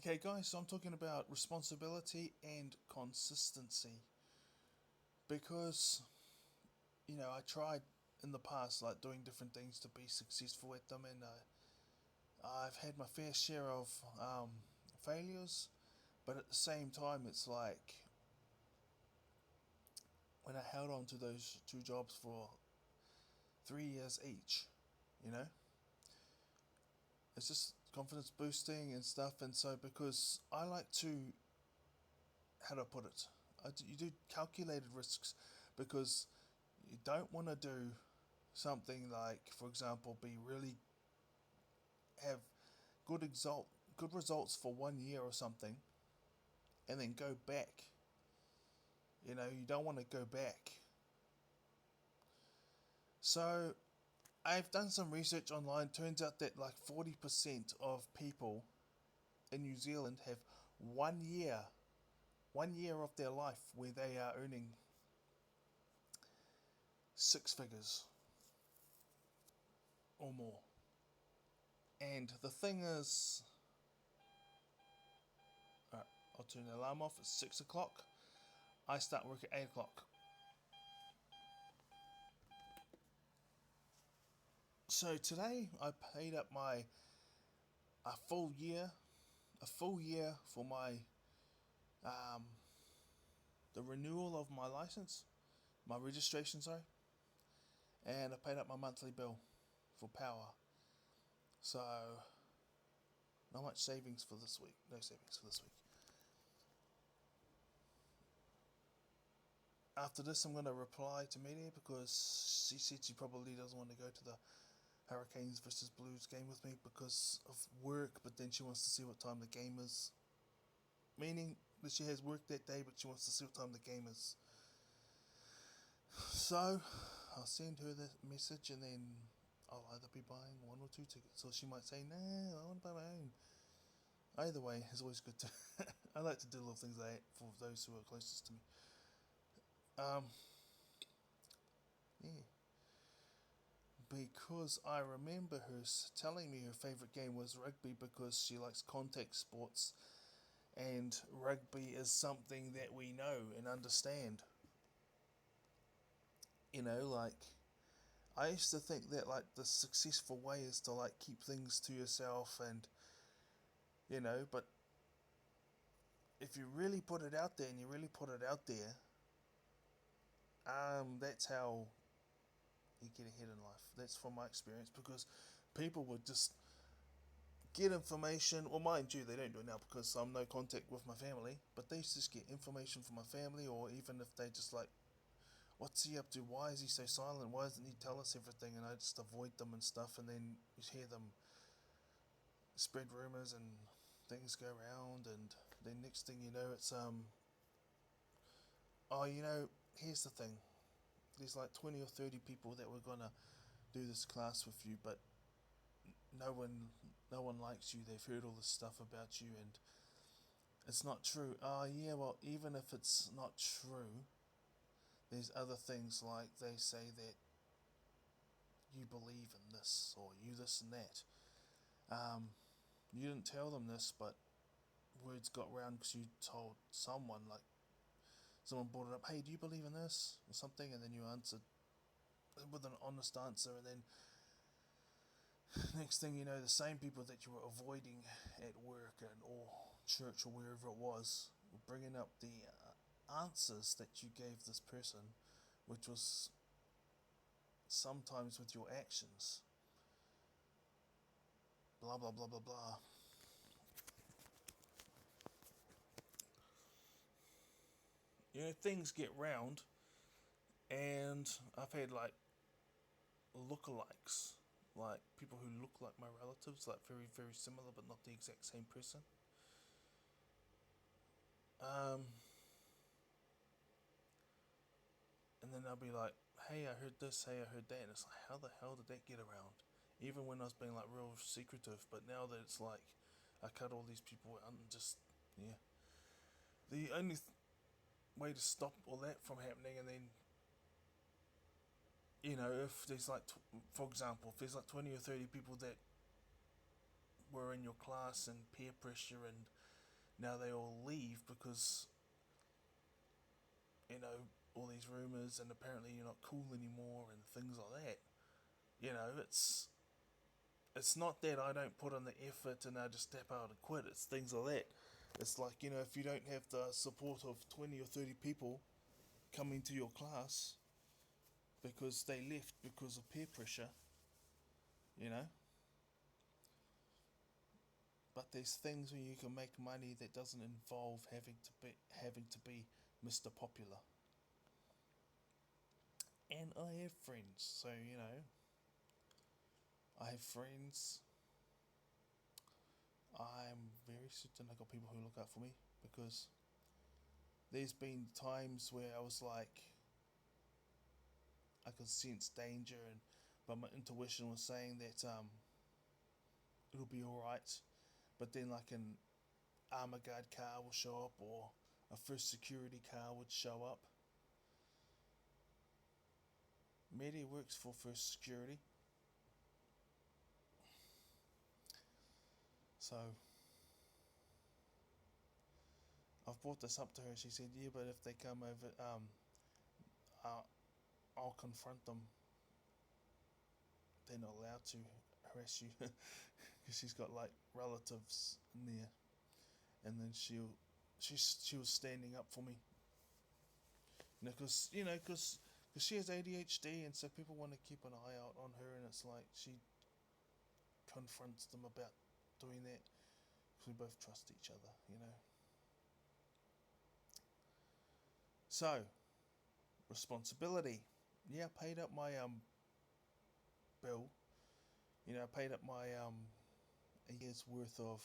Okay, guys, so I'm talking about responsibility and consistency because I tried in the past like doing different things to be successful at them, and I've had my fair share of failures. But at the same time, it's like when I held on to those two jobs for 3 years each, you know, it's just confidence boosting and stuff. And so because I like to, how do I put it? You do calculated risks because you don't want to do something like, for example, be really have good results for 1 year or something, and then go back. You don't want to go back. So I've done some research online. Turns out that like 40% of people in New Zealand have 1 year, 1 year of their life where they are earning six figures or more. And the thing is, alright, I'll turn the alarm off. It's 6 o'clock. I start work at 8 o'clock. So today I paid up my a full year, a full year for my um, the renewal of my license, my registration, sorry, and I paid up my monthly bill for power. So not much savings for this week. No savings for this week. After this, I'm going to reply to Media because she said she probably doesn't want to go to the Hurricanes versus Blues game with me because of work, but then she wants to see what time the game is. Meaning that she has work that day, but she wants to see what time the game is. So I'll send her the message, and then I'll either be buying one or two tickets, or she might say, "Nah, I want to buy my own." Either way, it's always good to. I like to do little things like that for those who are closest to me. Um, yeah. Because I remember her telling me her favourite game was rugby because she likes contact sports, and rugby is something that we know and understand. Like I used to think that like the successful way is to like keep things to yourself, and but if you really put it out there and you really put it out there, that's how you get ahead in life. That's from my experience because people would just get information. Well, mind you, they don't do it now because I'm no contact with my family. But they used to just get information from my family, or even if they just like, what's he up to? Why is he so silent? Why doesn't he tell us everything? And I just avoid them and stuff. And then you hear them spread rumors and things go around, and then next thing you know, it's oh, here's the thing. There's like 20 or 30 people that were gonna do this class with you, but no one no one likes you. They've heard all this stuff about you, and it's not true. Oh yeah, well, even if it's not true, there's other things like they say that you believe in this or you this and that. um, you didn't tell them this, but words got round because you told someone, like someone brought it up, hey, do you believe in this or something, and then you answered with an honest answer, and then next thing you know, the same people that you were avoiding at work and or church or wherever it was were bringing up the answers that you gave this person, which was sometimes with your actions. Blah blah blah blah blah. Things get round, and I've had like lookalikes, like people who look like my relatives, like very very similar but not the exact same person. Um, and then they'll be like, "Hey, I heard this. Hey, I heard that." And it's like, how the hell did that get around? Even when I was being like real secretive, but now that it's like, I cut all these people out and just, yeah. The only way to stop all that from happening, and then, if there's like, for example, if there's like 20 or 30 people that were in your class and peer pressure and Now they all leave because, you know, all these rumors and apparently you're not cool anymore and things like that. You know, it's not that I don't put in the effort and I just step out and quit. It's things like that. It's like, you know, if you don't have the support of 20 or 30 people coming to your class because they left because of peer pressure, you know. But there's things where you can make money that doesn't involve having to be Mr. Popular. And I have friends, so you know, I have friends. I'm very certain I got people who look out for me because there's been times where I was like, I could sense danger, and but my intuition was saying that it'll be all right. But then like an armor guard car will show up, or a first security car would show up. Mary works for first security, so I've brought this up to her. She said, "Yeah, but if they come over, uh, I'll confront them. They're not allowed to harass you because she's got like relatives in there." And then she was standing up for me, because she has ADHD, and so people want to keep an eye out on her, and it's like she confronts them about doing that because we both trust each other, you know. So responsibility. Yeah, I paid up my bill. You know, I paid up my a year's worth of.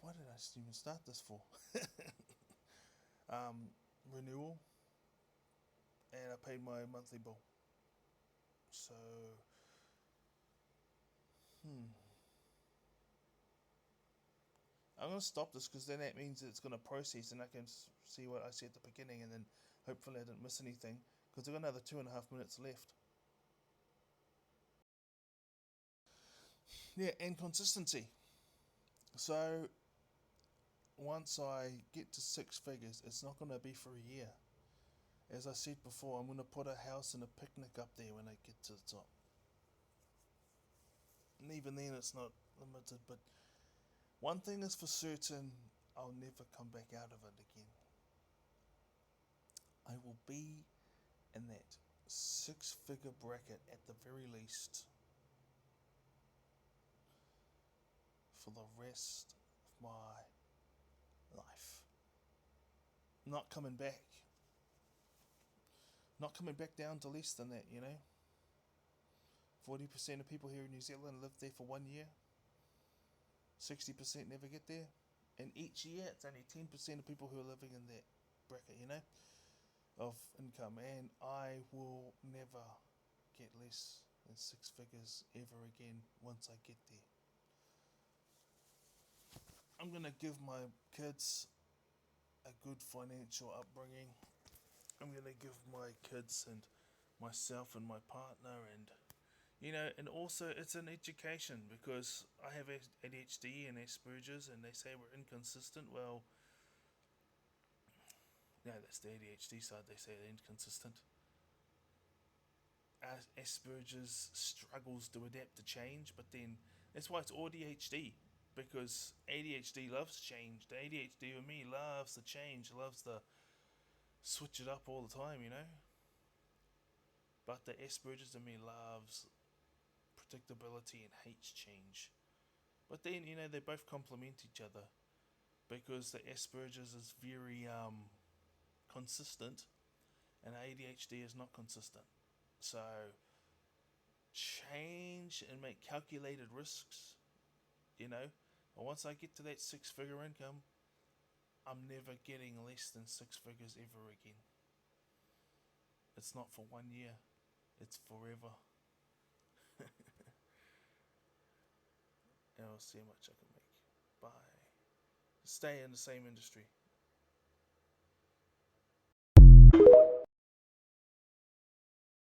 Why did I even start this for? Renewal, and I paid my monthly bill. So, I'm gonna stop this because then that means it's gonna process, and I can see what I said at the beginning, and then hopefully I didn't miss anything because I've got another 2.5 minutes left. Yeah, and consistency. So once I get to six figures, it's not gonna be for a year. As I said before, I'm gonna put a house and a picnic up there when I get to the top. And even then, it's not limited. But one thing is for certain, I'll never come back out of it again. I will be in that six-figure bracket at the very least for the rest of my life. Not coming back. Not coming back down to less than that, you know. 40% of people here in New Zealand live there for 1 year. 60% never get there. And each year it's only 10% of people who are living in that bracket, you know, of income. And I will never get less than six figures ever again once I get there. I'm going to give my kids a good financial upbringing. I'm going to give my kids and myself and my partner, and you know, and also it's an education because I have ADHD and Aspergers, and they say we're inconsistent. Well, no, that's the ADHD side. They say they're inconsistent. Asperger's struggles to adapt to change, but then that's why it's ADHD, because ADHD loves change. The ADHD with me loves the change, loves the switch it up all the time, you know. But the Asperger's in me loves predictability and hates change. But then, you know, they both complement each other because the Asperger's is very consistent and ADHD is not consistent. So change and make calculated risks, you know. And once I get to that six-figure income, I'm never getting less than six figures ever again. It's not for 1 year, it's forever. And I'll see how much I can make. Bye. Stay in the same industry.